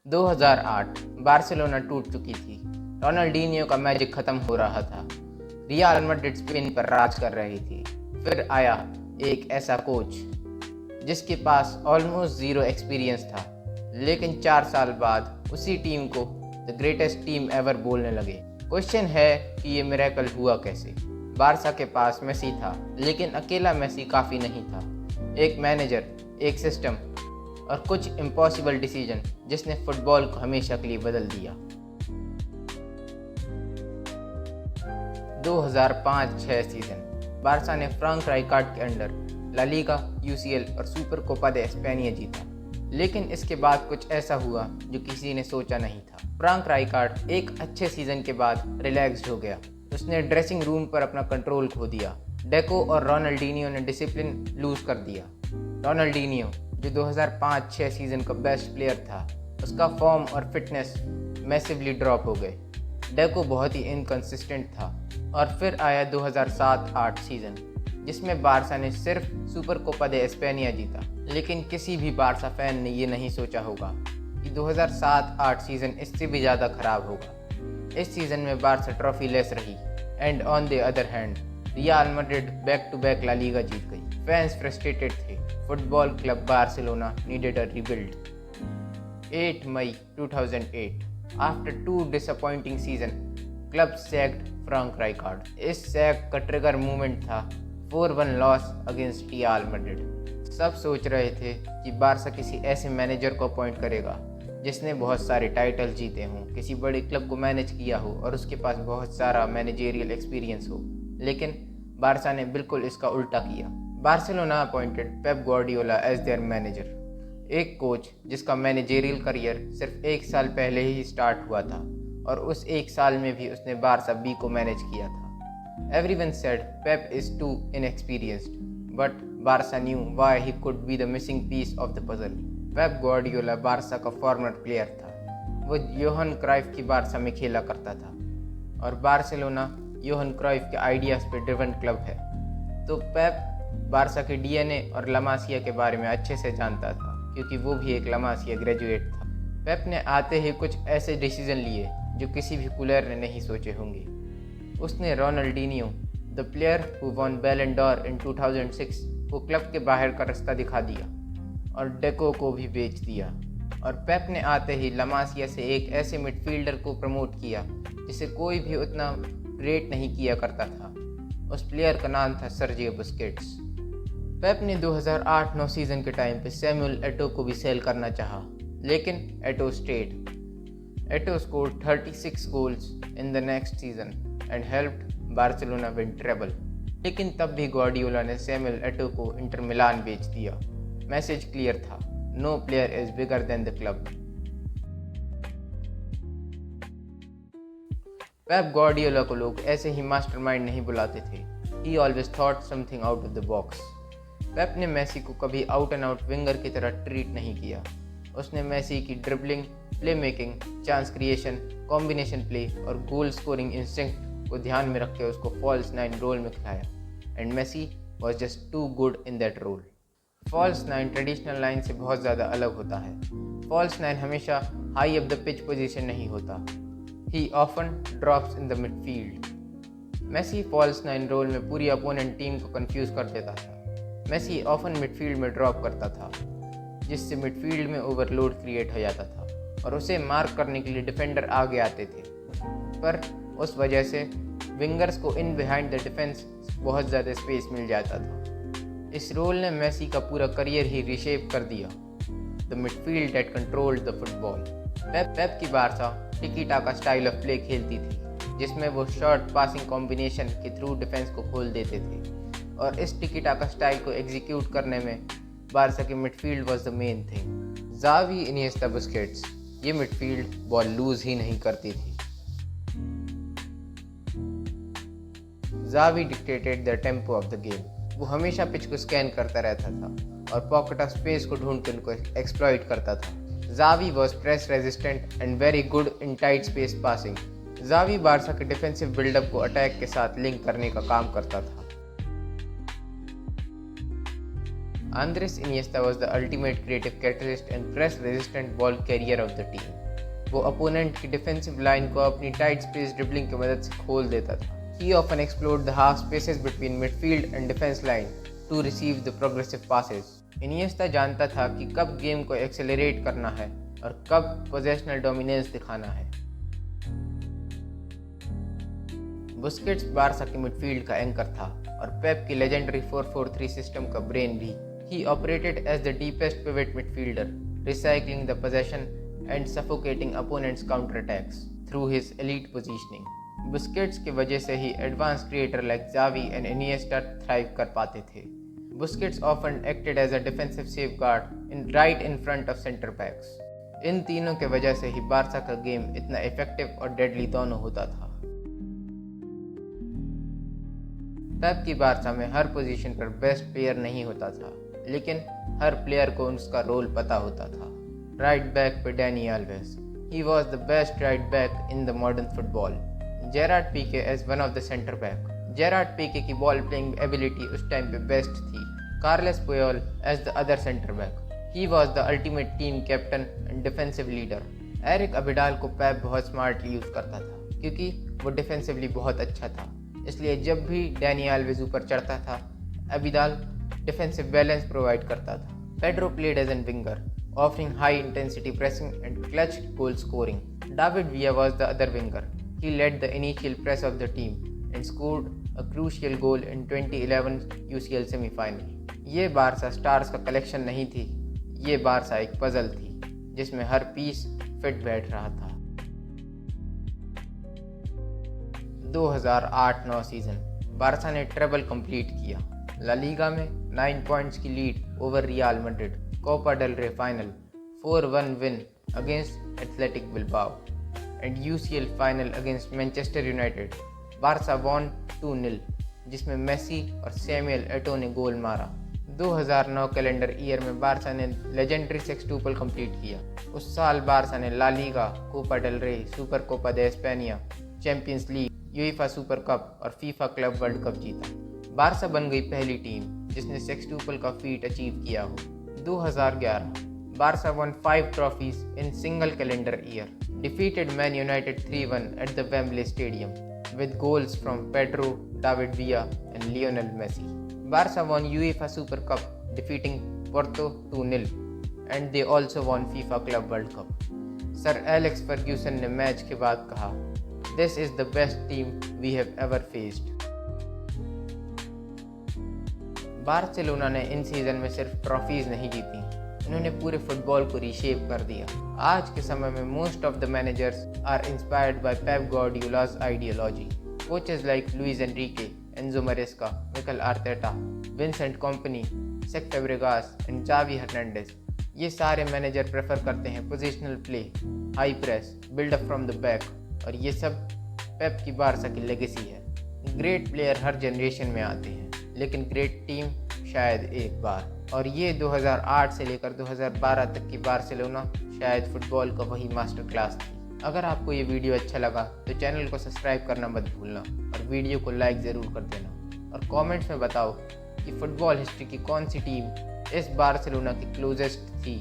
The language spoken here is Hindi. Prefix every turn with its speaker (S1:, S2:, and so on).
S1: 2008 बार्सिलोना टूट चुकी थी। रोनाल्डीनियो का मैजिक खत्म हो रहा था। रियल मैड्रिड स्पेन पर राज कर रही थी। फिर आया एक ऐसा कोच जिसके पास ऑलमोस्ट ज़ीरो एक्सपीरियंस था, लेकिन 4 साल बाद उसी टीम को द ग्रेटेस्ट टीम एवर बोलने लगे। क्वेश्चन है कि ये मिरेकल हुआ कैसे। बारसा के पास मेसी था, लेकिन अकेला मेसी काफ़ी नहीं था। एक मैनेजर, एक सिस्टम और कुछ इम्पॉसिबल डिसीजन जिसने फुटबॉल को हमेशा के लिए बदल दिया। 2005-06 सीज़न बारसा ने फ्रैंक राइकार्ड के अंडर ला लीगा, यूसीएल और सुपर कोपा दे एस्पेनिया जीता, लेकिन इसके बाद कुछ ऐसा हुआ जो किसी ने सोचा नहीं था। फ्रैंक राइकार्ड एक अच्छे सीज़न के बाद रिलैक्स्ड हो गया। उसने ड्रेसिंग रूम पर अपना कंट्रोल खो दिया। डेको और रोनाल्डीनियो ने डिसिप्लिन लूज कर दिया। रोनाल्डीनियो जो 2005-06 सीज़न का बेस्ट प्लेयर था, उसका फॉर्म और फिटनेस मैसिवली ड्रॉप हो गए। डेको बहुत ही इनकंसिस्टेंट था। और फिर आया 2007-08 सीज़न, जिसमें बारसा ने सिर्फ सुपर कोपा दे एस्पेनिया जीता, लेकिन किसी भी बारसा फैन ने ये नहीं सोचा होगा कि 2007-08 सीज़न इससे भी ज़्यादा ख़राब होगा। इस सीज़न में बारसा ट्रॉफी लेस रही and on the other hand Real Madrid back to back La Liga जीत गई। फैंस फ्रस्ट्रेटेड थे। Football club Barcelona needed a rebuild. 8 मई 2008, after 2 disappointing season, club sacked Frank Rijkaard. इस सैक का ट्रिगर मूवमेंट था 4-1 लॉस अगेंस्ट रियल मैड्रिड। सब सोच रहे थे कि बारसा किसी ऐसे मैनेजर को अपॉइंट करेगा जिसने बहुत सारे टाइटल जीते हों, किसी बड़े क्लब को मैनेज किया हो और उसके पास बहुत सारा मैनेजेरियल एक्सपीरियंस हो, लेकिन बारसा ने बिल्कुल इसका उल्टा किया। Barcelona appointed Pep Guardiola as their manager, एक कोच जिसका मैनेजेरियल करियर सिर्फ 1 साल पहले ही स्टार्ट हुआ था, और उस 1 साल में भी उसने बारसा बी को मैनेज किया था। Everyone said Pep is too inexperienced, but Barca knew why he could be the missing piece of the puzzle. Pep Guardiola Barca का फॉर्मर प्लेयर था। वो योहान क्राइफ की बारसा में खेला करता था, और बार्सिलोना योहान क्राइफ के आइडियाज़ पे ड्रिवन क्लब है, तो पेप बारसा के डीएनए और लमासिया के बारे में अच्छे से जानता था, क्योंकि वो भी एक लमासिया ग्रेजुएट था। पेप ने आते ही कुछ ऐसे डिसीजन लिए जो किसी भी प्लेयर ने नहीं सोचे होंगे। उसने रोनाल्डीनियो, द प्लेयर हु वॉन बैलन डॉर इन 2006, को क्लब के बाहर का रास्ता दिखा दिया, और डेको को भी बेच दिया। और पेप ने आते ही लमासिया से एक ऐसे मिडफील्डर को प्रमोट किया जिसे कोई भी उतना रेट नहीं किया करता था। उस प्लेयर का नाम था सर्जियो बुस्केट्स। पेप ने 2008-09 सीज़न के टाइम पे सैमुअल एटो को भी सेल करना चाहा, लेकिन Eto'o stayed. Eto'o scored 36 goals in the next season and helped Barcelona win treble, लेकिन तब भी ग्वार्डियोला ने सैमुअल एटो को इंटर मिलान बेच दिया। मैसेज क्लियर था, no player is bigger than the club. Pep Guardiola को लोग ऐसे ही मास्टरमाइंड नहीं बुलाते थे। He always thought something out of the box. Pep ने मेसी को कभी आउट एंड आउट विंगर की तरह ट्रीट नहीं किया। उसने मेसी की dribbling, play making, chance creation, combination play और गोल स्कोरिंग इंस्टिंक्ट को ध्यान में रख के उसको फॉल्स 9 रोल में खिलाया, and Messi was just too good in that role. False 9 traditional line से बहुत ज़्यादा अलग होता है। फॉल्स 9 हमेशा high up the pitch position नहीं होता। He often drops in the midfield. Messi false 9 role में पूरी अपोनेंट टीम को कंफ्यूज कर देता था। मेसी ऑफन मिडफील्ड में ड्रॉप करता था, जिससे मिडफील्ड में ओवरलोड क्रिएट हो जाता था और उसे मार्क करने के लिए डिफेंडर आगे आते थे, पर उस वजह से विंगर्स को इन बिहाइंड द डिफेंस बहुत ज़्यादा स्पेस मिल जाता था। इस रोल ने मेसी का पूरा करियर ही रिशेप कर दिया। The midfield that controlled the football. Pep की बारसा टिकी टाका स्टाइल ऑफ प्ले खेलती थी, जिसमें वो शॉर्ट पासिंग कॉम्बिनेशन के थ्रू डिफेंस को खोल देते थे, और इस टिकी टाका स्टाइल को एग्जीक्यूट करने में बारसा की midfield was the main thing. Xavi, Iniesta, Busquets, ये मिडफील्ड बॉल लूज ही नहीं करती थी। Xavi dictated the tempo of the game. वो हमेशा पिच को स्कैन करता रहता था और पॉकेट ऑफ स्पेस को ढूंढ कर उनको एक्सप्लॉइट करता था। Xavi was press resistant and very good in tight space passing. Xavi Barça के डिफेंसिव बिल्डअप को अटैक के साथ लिंक करने का काम करता था। Andres Iniesta was the ultimate creative catalyst and press-resistant ball carrier of the team. वो अपोनेंट की डिफेंसिव लाइन को अपनी टाइट स्पेस ड्रिबलिंग की मदद से खोल देता था. He often explored the half spaces between midfield and defense line to receive the progressive passes. Iniesta जानता था कि कब गेम को एक्सेलरेट करना है और कब पोजेशनल डोमिनेंस दिखाना है. बुस्केट्स बारसा के मिडफील्ड का एंकर था और पेप की लेजेंडरी 4-4-3 सिस्टम का ब्रेन भी. He operated as the deepest pivot midfielder, recycling the possession and suffocating opponents' counterattacks through his elite positioning. Busquets की वजह से ही advance creator like Xavi and Iniesta thrive कर पाते थे. Busquets often acted as a defensive safeguard right in front of center backs. इन तीनों के वजह से ही बारसा का गेम इतना इफेक्टिव और डेडली दोनों होता था. तब की बारसा में हर पोजीशन पर बेस्ट प्लेयर नहीं होता था, लेकिन हर प्लेयर को उसका रोल पता होता था. राइट बैक पे Dani Alves. He was the best right back in the modern football. Gerard Pique as one of the centre back. Gerard Pique की बॉल प्लेइंग एबिलिटी उस टाइम पे बेस्ट थी. Carles Puyol as the other centre back. He was the ultimate team captain and defensive leader. Eric Abidal को पेप बहुत स्मार्टली यूज़ करता था क्योंकि वो डिफेंसिवली बहुत अच्छा था. इसलिए जब भी डैनी अल्वेज ऊपर चढ़ता था, अबिडाल डिफेंसिव बैलेंस प्रोवाइड करता था. Pedro played as an winger, offering high intensity pressing and clutch goal scoring. David Villa was the other winger. He led the initial press of the team and scored a crucial goal in 2011 UCL semi-final. ये बारसा स्टार्स का कलेक्शन नहीं थी, ये बारसा एक पजल थी जिसमें हर पीस फिट बैठ रहा था. 2008-9 सीजन बारसा ने ट्रेबल कंप्लीट किया. ला लीगा में 9 पॉइंट्स की lead over Real Madrid. Copa del Rey final 4-1 win against Athletic Bilbao and UCL final against Manchester United. Barca won 2-0 जिसमें मेसी और सैमुअल एटो ने गोल मारा. 2009 कैलेंडर ईयर में बारसा ने लेजेंडरी सेक्सटुपल कंप्लीट किया. उस साल बारसा ने La Liga, Copa del Rey, super Copa de España, champions league, UEFA super cup और फीफा क्लब वर्ल्ड कप जीता. बारसा बन गई पहली टीम जिसने सेक्सटुपल का फीट अचीव किया हो. 2011 Barca won 5 trophies in single calendar year, defeated Man United 3-1 at the Wembley Stadium with goals from Pedro, David Villa and Lionel Messi. Barca won UEFA Super Cup defeating Porto 2-0 and they also won FIFA Club World Cup. Sir Alex Ferguson ने मैच के बाद कहा, "This is the best team we have ever faced." Barcelona ने इन सीज़न में सिर्फ ट्रॉफीज़ नहीं जीती, उन्होंने पूरे फुटबॉल को रीशेप कर दिया. आज के समय में most of the managers are inspired by Pep गार्डियोला's ideology. Coaches like Luis Enrique, Enzo Maresca, Mikel Arteta, Vincent Kompany, Cesc Fabregas and Xavi Hernandez, ये सारे मैनेजर प्रेफर करते हैं positional play, high press, buildup from the back, और ये सब पेप की बारसा की लेगेसी है. ग्रेट प्लेयर हर जनरेशन में आते हैं, लेकिन ग्रेट टीम शायद एक बार. और ये 2008 से लेकर 2012 तक की बार्सिलोना शायद फुटबॉल का वही मास्टर क्लास थी. अगर आपको ये वीडियो अच्छा लगा तो चैनल को सब्सक्राइब करना मत भूलना और वीडियो को लाइक ज़रूर कर देना. और कमेंट्स में बताओ कि फुटबॉल हिस्ट्री की कौन सी टीम इस बार्सिलोना की क्लोजेस्ट थी.